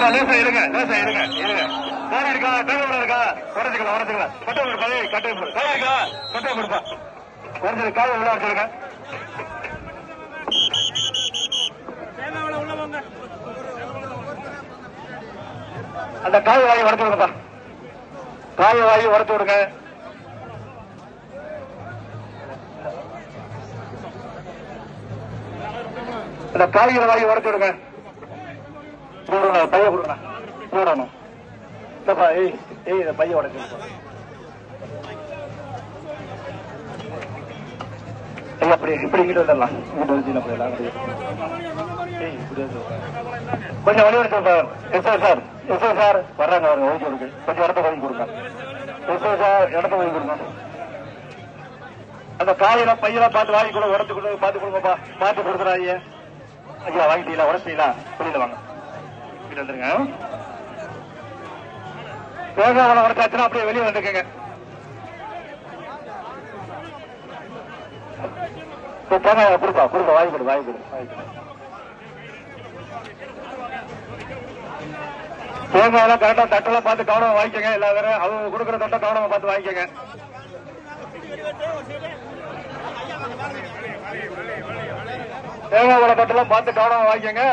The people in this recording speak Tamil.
லேசா இருங்க காய் இருக்கா தேவைப்பட இருக்கா உடச்சுக்கலாம் கட்டை கொடுப்பா கட்டை போடு காய் இருக்கா கட்டை கொடுப்பா உடச்சது காய் உள்ள வச்சிருங்க அந்த காய் வாங்கி உடச்சு விடுங்கப்பா காய் வாங்கி உடச்சு விடுங்க அந்த காய்கறி வாங்கி உடச்சு விடுங்க பைய கொடுங்க போடணும் இந்த பைய உடச்சு அப்படி இப்படி இங்கிட்டு வந்துடலாம் இங்கிட்டு வந்து போயிடலாம் கொஞ்சம் வழி எடுத்து சார் வர்றாங்க ஒதுக்கி இருக்கு கொஞ்சம் இடத்த வாங்கி கொடுங்க சார் இடத்த வாங்கி கொடுங்க அந்த காயில பையில பார்த்து வாங்கி கூட உடச்சு கொடு பார்த்து கொடுங்கப்பா பார்த்து கொடுக்குறாங்க ஐயா வாங்கிட்டீங்களா உடச்சிட்டீங்களா புரியல வாங்க இங்கிட்டு வந்துருங்க தேங்காய் வளம் உடச்சாச்சுன்னா அப்படியே வெளியே வந்துருக்கங்க தேங்காய் கொடுப்பா வாங்கி கொடு தேங்காய் எல்லாம் கரெக்டா தட்டெல்லாம் பார்த்து கவனமா வாங்கிக்கங்க எல்லா பேரும் அவங்க கொடுக்குற தட்டை கவனமா பார்த்து வாங்கிக்கங்க தேங்காய் வள தட்டெல்லாம் பார்த்து கவனமா வாங்கிக்கங்க